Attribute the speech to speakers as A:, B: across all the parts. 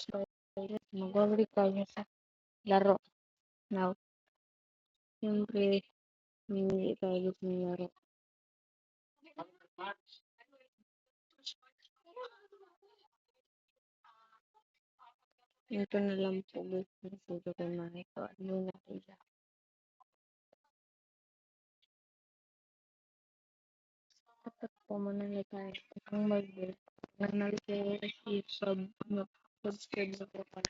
A: toilet, mag-balik tayo sa laro. Now, siyempre, mamili tayo ng laro. Ito na lang po guys, dito ko makita. Ano na sila. Dapat po manala tayo. Kung mag-balik, manala tayo subscribe na po para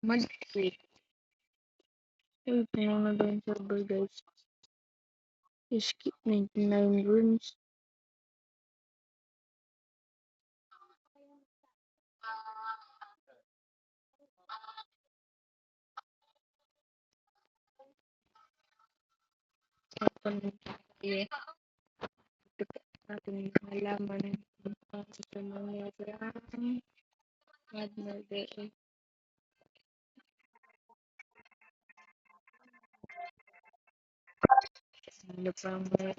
A: mag-quit. Ito na na yung server guys. Skip 99 rooms. Ito na tayo. Ating malaman sa mga Madnode. Ano pa mga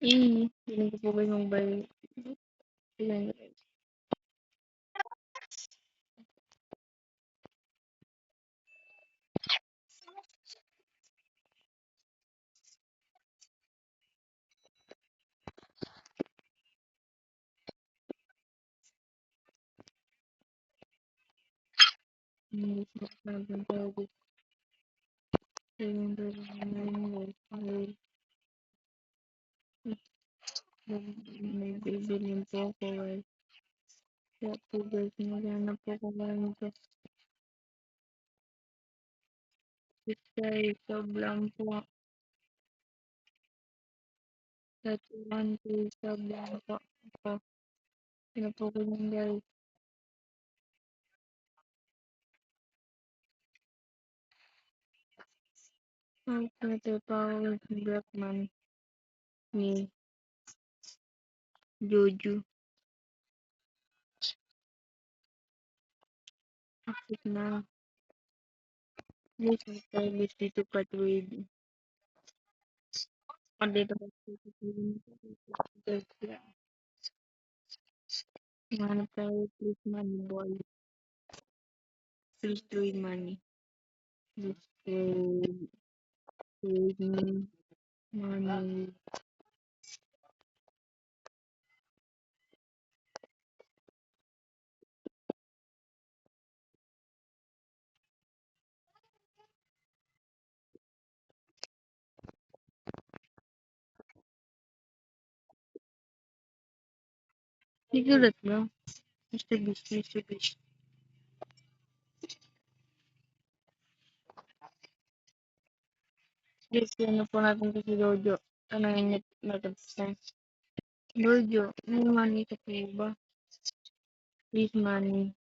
A: hindi ko po kayo mong ilan may bibilin po ako guys. Kaya po guys, maghanap po ako ganito. Kasi sobrang po. Dati 1 sobrang po. Ako, sino po ko yung guys. Ang ito pa ako with Blackman ni Jojo. Akit na. Guys, guys dito pa with dito pa guys. Hanap tayo please money boy. Please trade money. Please trade me money. Sigurat ba? Mr. Beast, Mr. Beast. Guys, ano po natin si Jojo. Ano yung natin sa Jojo, may money ka po ba? Please money.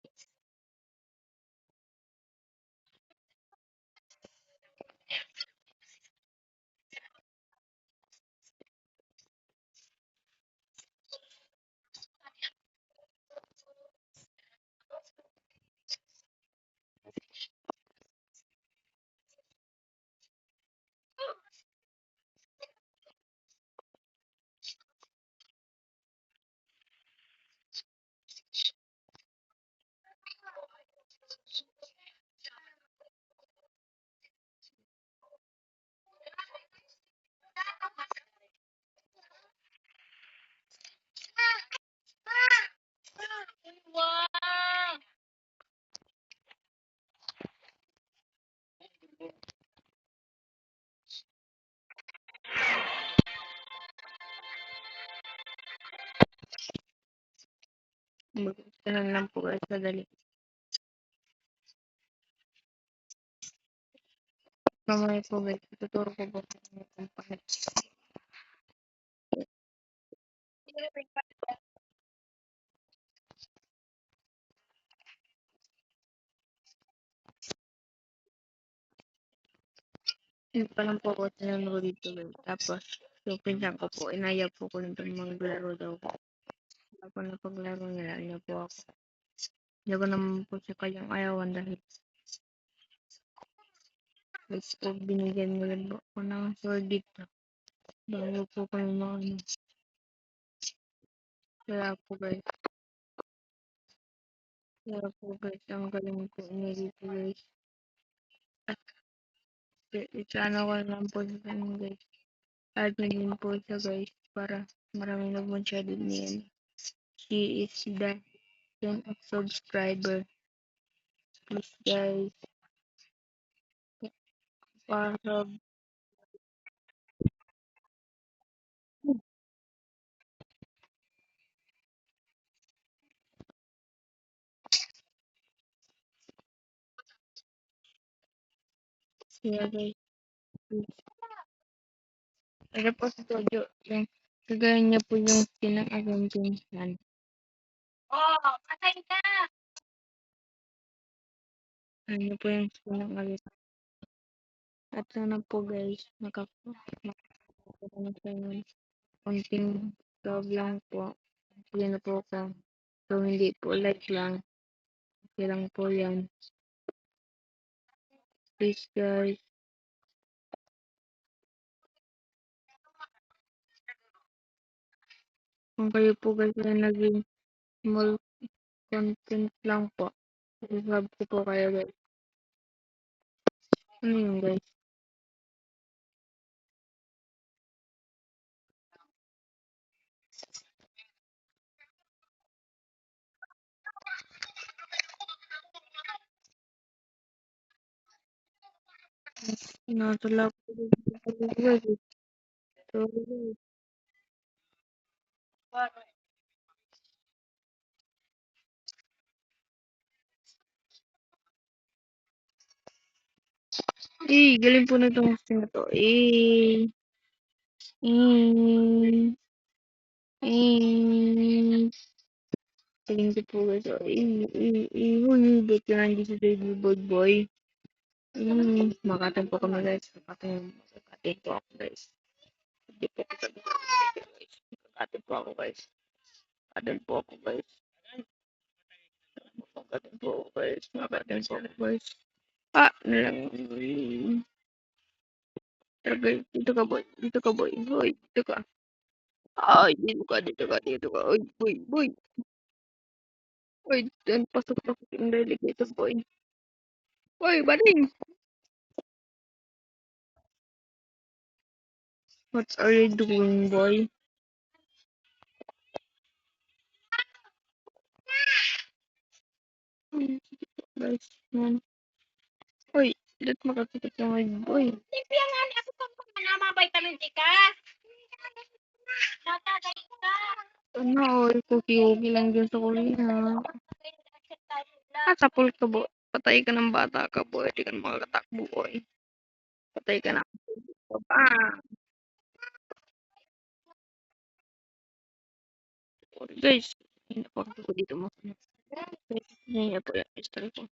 A: Ganun lang po guys, madali. Mamaya po guys, tuturo ko po kung paano. Yun pa lang po ako tinanong dito guys. Tapos, yung pinsan ko po, inaya po ko nito maglaro daw. Ako na paglaro nila, niya po ako. Hindi ko naman po siya kayang ayawan dahil guys po binigyan niyo rin po ako ng sword dito. Bago po kayo maano. Kaya po guys. Kaya po guys, ang galing po niya dito guys. At sana ko lang po sa kanya guys. Add na din po siya guys para maraming nag-muncha din niyan. She is the 10 of subscriber. Please guys. Para kaya guys. Ano po sa Jojo, yung kagaya niya po yung skin ng Avengers yan. Oh, patay ka! Ano po yung skin ng Avengers. At sana po guys, makakita na sa inyo. Konting love lang po. Hindi na po ka. So, hindi po like lang. Okay lang po yan. Please guys. Kung kayo po guys ay naging small content lang po. Subscribe ko po kayo guys. Ano yun guys? Natala ko guys. Sorry guys. Galing po na itong hosting na to. Eh, galing ko po guys. Uy, ba't ka nandito sa Baby Boy Boy? Makatan po kami guys. Makatan po ako guys. Hindi po ako sabi ko guys. Makatan po ako guys. Makatan po ako guys. Makatan po ako guys. Makatan po ako guys. Nalang. Tara guys. Dito ka boy. Dito ka boy. Boy, dito ka. Ay, dito ka, dito ka, dito ka. Uy, boy, boy. Uy, dan pasok-pasok yung delegated boy. Uy, bading! What are you doing, boy? Guys, man. Uy, dito makakita ka ngayon, boy. Limpiangan ako kung nama vitamin C ka. Ano, oy, kuki-uki lang dyan sa kulina. Sapul ka, boy. Patay ka ng bata ka, boy. Di ka na makakatakbo, boy. Patay ka na. Ah! Guys, hindi pa ako dito mo. Hindi po yung history ko.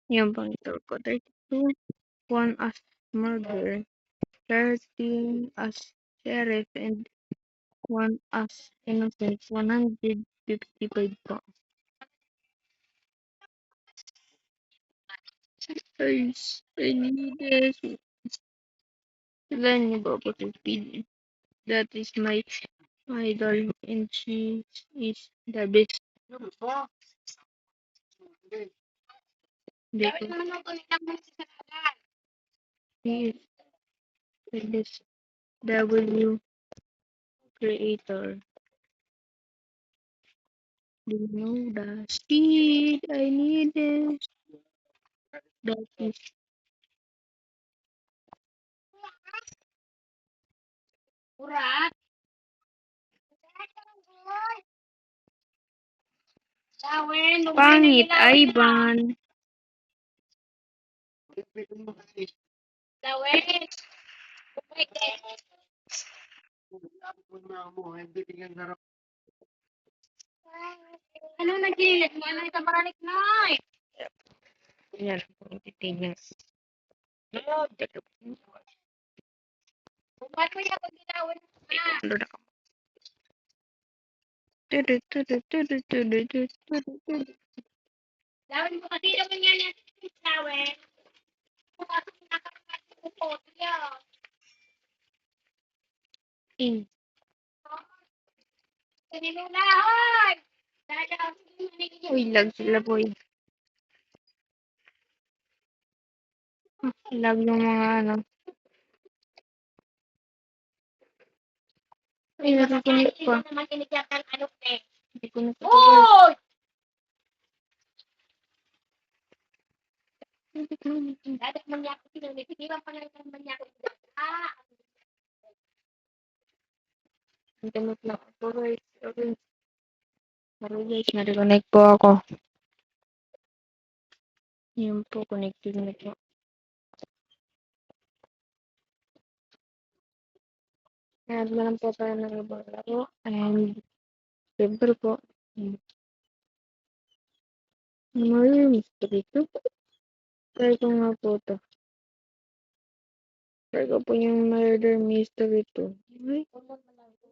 A: Yung pang history ko. 32, 1 as murder, 13 as sheriff, and 1 as innocent. 155 po. Guys, I need this. Then you go to speed. That is my idol, and she is the best. He is the best W creator. Do you know the speed I need this? That is pangit, Ivan. Ano nagililit mo? Ano ito balik na? Yan, titignan. Ba't mo niya pag ginawin? Lawan mo kasi naman yan yung flower. Pumasok na nakakapasok ko po. In. Kanilula, hoy! Uy, lag sila boy. Lag yung mga ano. Ay, natutunik pa. Hindi ko na ito. Dadak mangyako sila. Nagsigilan pa lang ng mangyako. Internet lang ako guys. Okay. Sorry guys, na-reconnect po ako. Yun po, connected na po. Add na lang po tayo ng ibang laro. And, siyempre po. Murder mystery to. Try ko nga po to. Try ko po yung murder mystery to. Ay,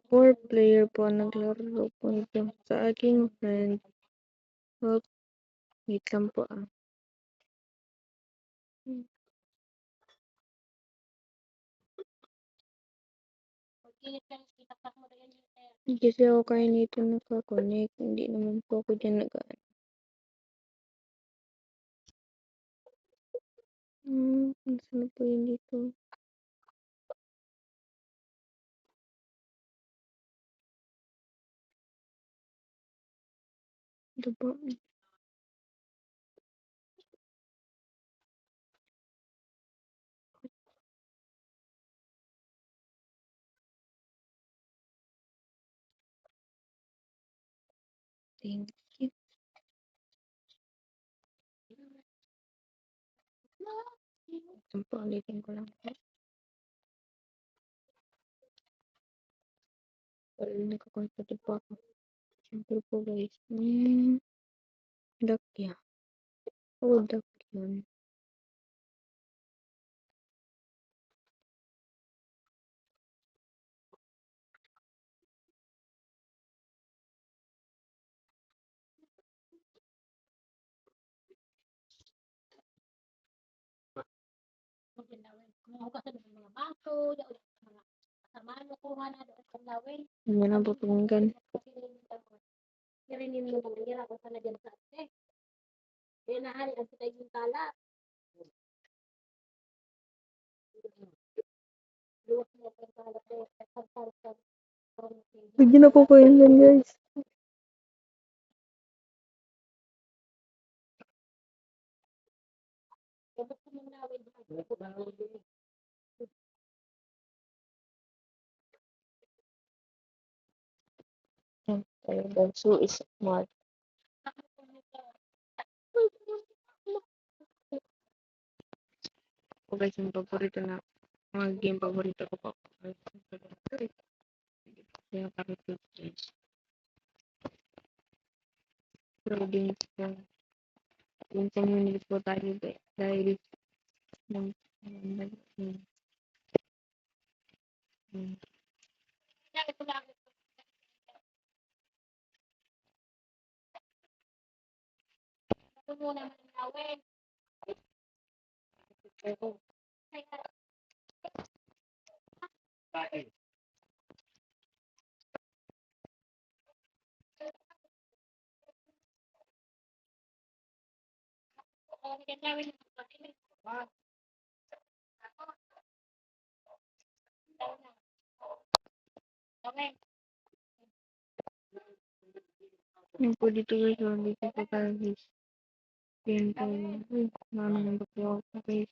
A: 4 player po naglaro po ito sa aking friend. Oh, wait lang po ah. Hindi kasi ako kaya nito nakakonect. Hindi naman po ako dyan nag-ano. Saan na po yun dito? Ito po. Thank you. Ito po, ulitin ko lang po. Well, nakakonsulta po ako. Siyempre po guys. Duck yan. Oh, duck yun. Hindi na po pakinggan. Hindi na po pakinggan guys. Talagang so is smart. O guys, yung paborito na mga game paborito ko po. Yung kapit guys. Pero din po. Yung community po tayo dahil ng yung po dito guys, yung dito po tayo guys. Yan po. Uy, naman ba po ako guys.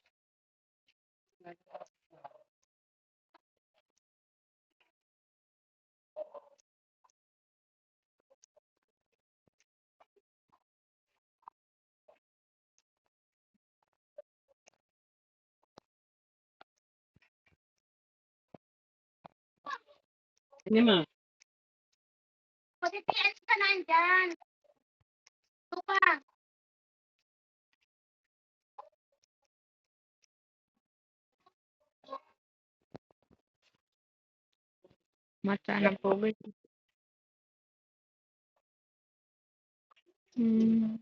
A: Mata na po guys. Hmm.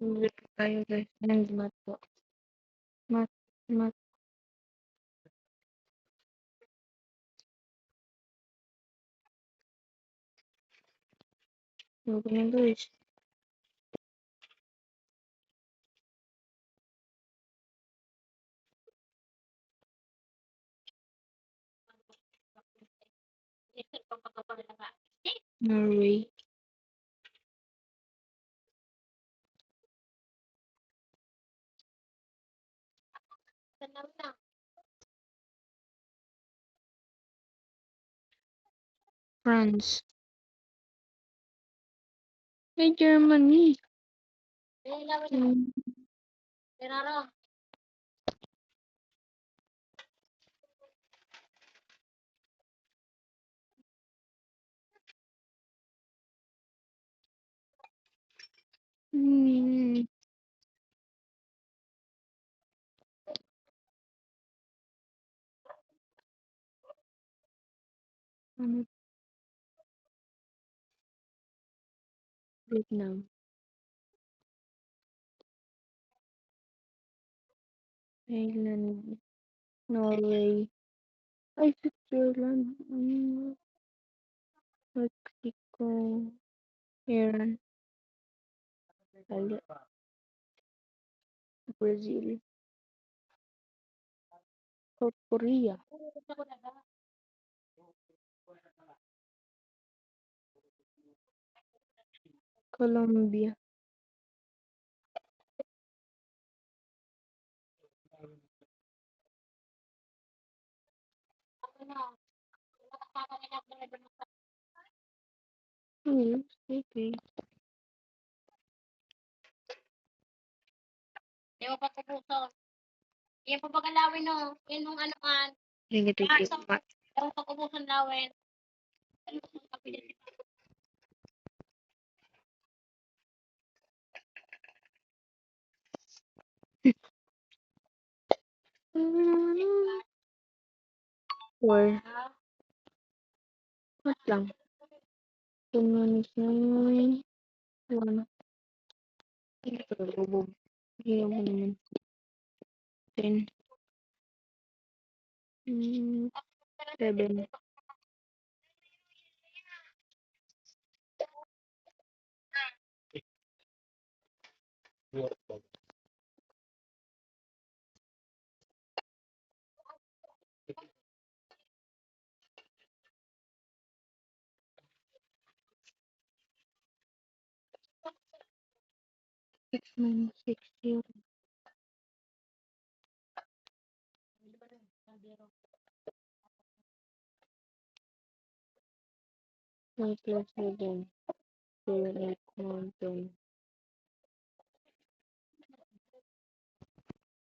A: Ulit tayo guys. Ng mat po. Mat. Mat. Huwag na guys. Norway. France. Ay, Germany. Hmm. Hmm. Ano? Vietnam. Thailand. Norway. Ay, Switzerland. Mexico. Iran. Brazil. South Korea. Colombia. Okay. Sige, thank you. Or, what lang? 10 minutes na yun. Wala. Ito, lubog. Hindi mo naman. 10. 7. 6 minus 6 0. Plus 7. 7, 8, 9, 10.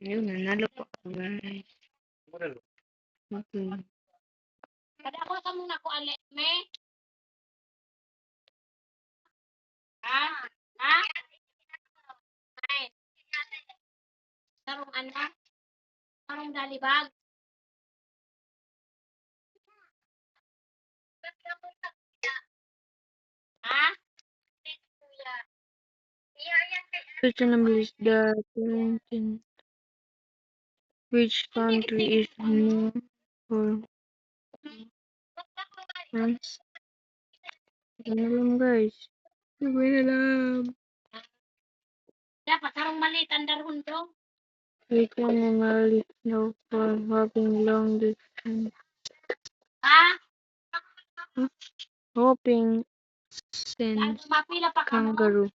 A: Ayun, nanalo po ako guys. Okay. Sustainable is the quarantine. Which country is known for France? Ano lang guys? Sabay na lang. Which animal is known for hopping long distance? Hopping since kangaroo.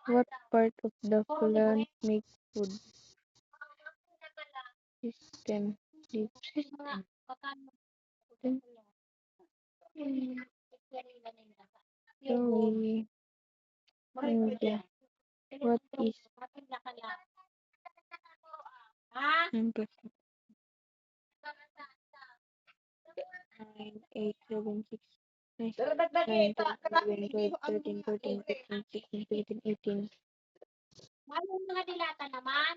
A: What part of the plant makes food? System. Deep system. Sorry. And what is number 9, 8, 7, 6, 9, 10, 11, 12, 13, 14, 15, 16, 17, 18.
B: Mga dilata naman.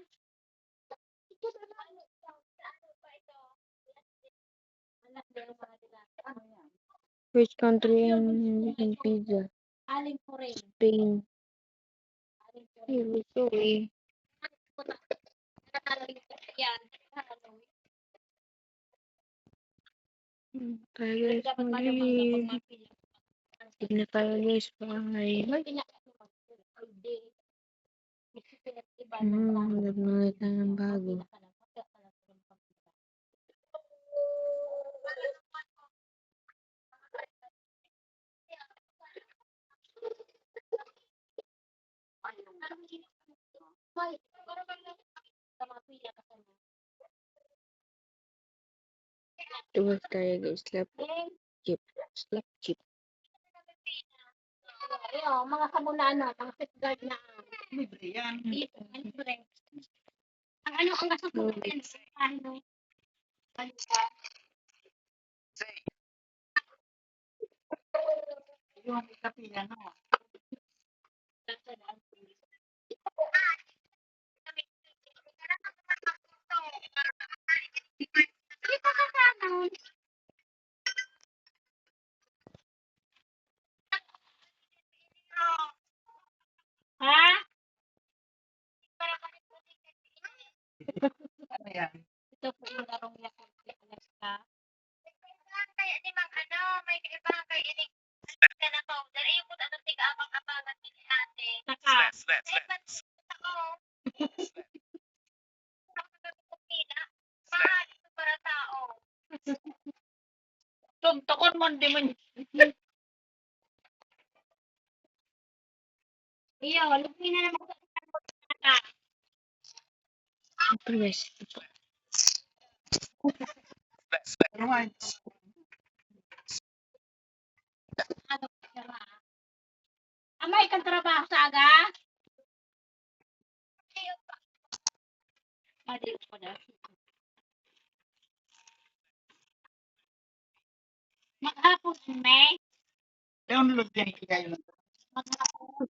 A: Which country in pizza?
B: Aling po rin.
A: Spain. Here we go.
B: Yan.
A: Tayo guys, muli. Tignan tayo guys. Bye. Nagmamit na ng bago. Tuwas tayo guys. Slap chip. Slap chip.
B: Ayun, mga kamulaan na, mga safeguard na.
C: Libre yan.
B: Libre. Ang ano ang nasa putin? Ano?
C: Yung kapila, no?
B: Ha?
C: Ano yan?
B: Ito po yung larong yakot ni Alaska.
D: Kaya di mang ano, may kaibahan kay inig ka na to. Dahil yung kung anong tig-abang-abangan din ni ate.
B: Saka,
D: Ako, pila. Mahal ito para tao.
C: Tuntukon mo, hindi mo.
B: iyo, lupin na naman sa kata.
A: Ito guys.
C: Ano nga?
B: Ano ka ba? Amay kang trabaho sa aga? Madi ko na. Maghapon, may.
C: Download yan, kayo.
B: Maghapon.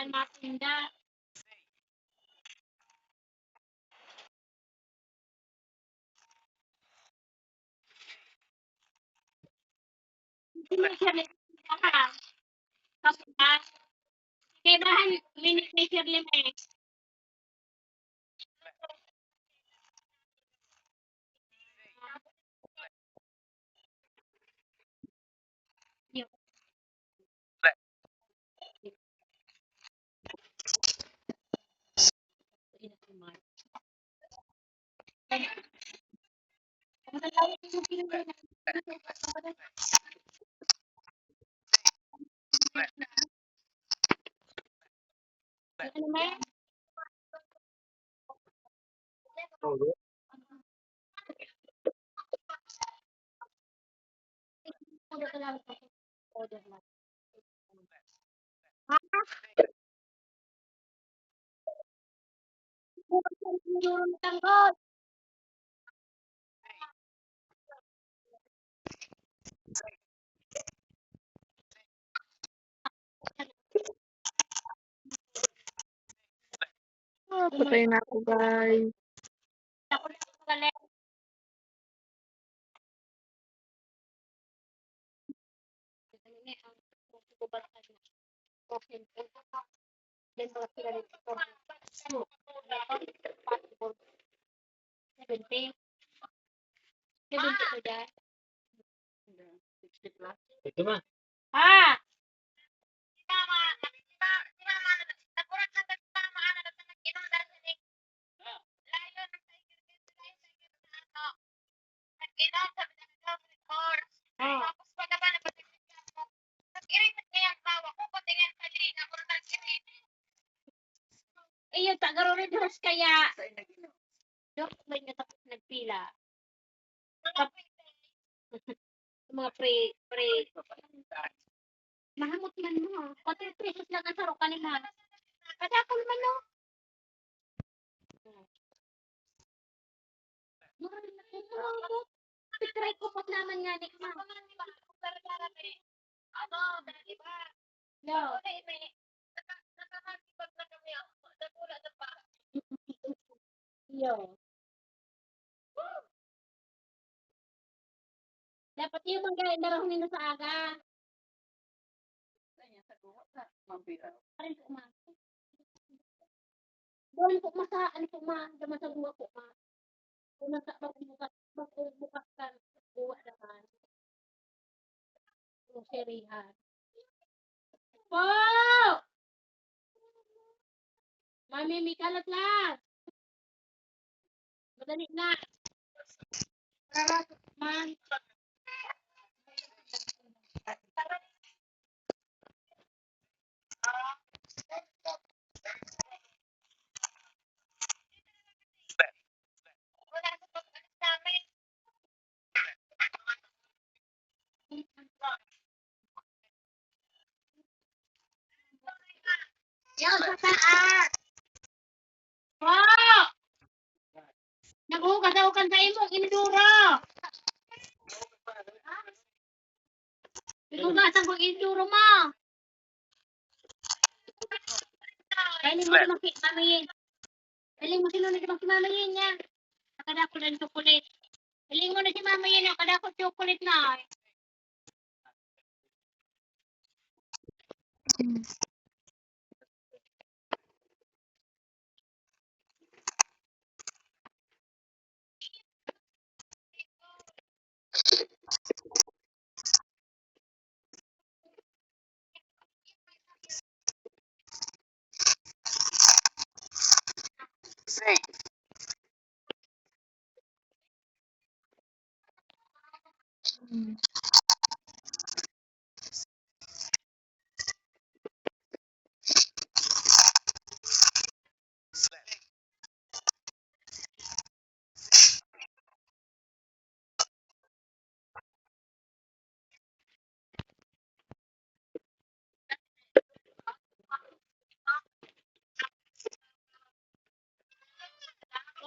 B: Ang matinda. Hindi siya nagkaka. Tapos na. Kaya bahan, minute may sirlim eh. Ano may? Order lang. Ha? Tanggol.
A: Patay na ako guys.
B: Ako na ang galing.
C: Ito ma.
B: Ah!
D: Nakurat na tama na nag-inom na siya. Layo ng ano. Nag-inom sa pinag-course. Tapos pag naman nag-inom
B: yun, tagaro rin host kaya.
C: Sa inag-ino.
B: Dok, may natapos nagpila. Mga pre. Mahamot man mo. 4 pesos lang ang saro kanina. Kadakol man no. Murag na ko. Try ko pat naman nga ni ma.
D: Ano, dali ba?
B: No.
D: Nakakakipag na kami ako. Nagula na pa.
B: Yo. Dapat yung mga darahon nila sa aga.
C: Kanya sa guho sa mambira.
B: Parin po ma. Doon po ma sa ano po ma. Dama sa buwa po ma. Kung nasa magbukas ka. Buwa naman. Yung serihan. Po! Mami, may kalat lang. Madali na. Karasok man.
D: Wala sa pag-alis namin.
B: Yan sa taas. Po! Naghugas ako kan sa imo. Iniduro. Naghugasan ko iniduro mo. Kainin mo naman si mamayin. Kainin mo sinunod naman si mamayin niya. Nakadako na ng chocolate. Kainin mo na si mamayin. Nakadako chocolate na.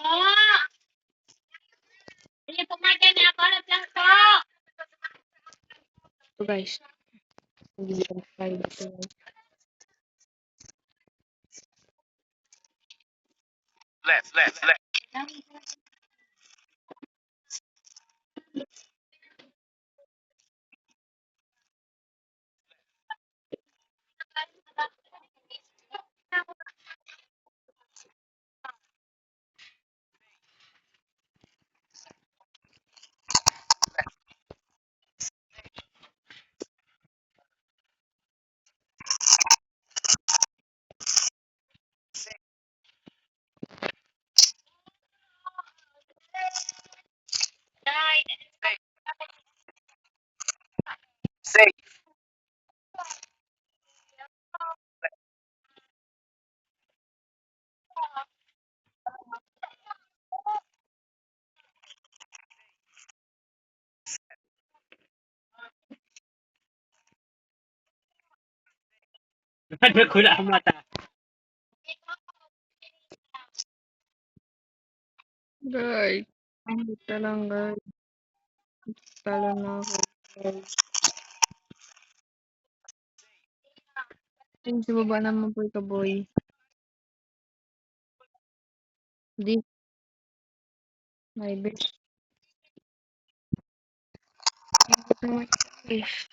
B: Oo. Hindi po madyan na. Balat lang po.
A: So guys, hindi ko tayo dito.
E: Ano ko na ang mata?
A: Guys, dito lang guys. Talo na ako guys. Yung sa baba naman po ito boy. Hindi. My best. Guys.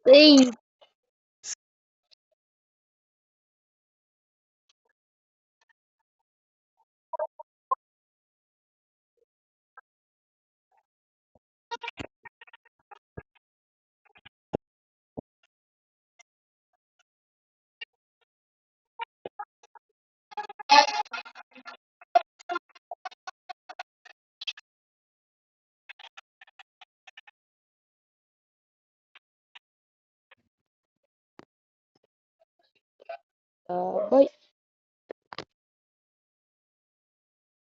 B: Hey, bye.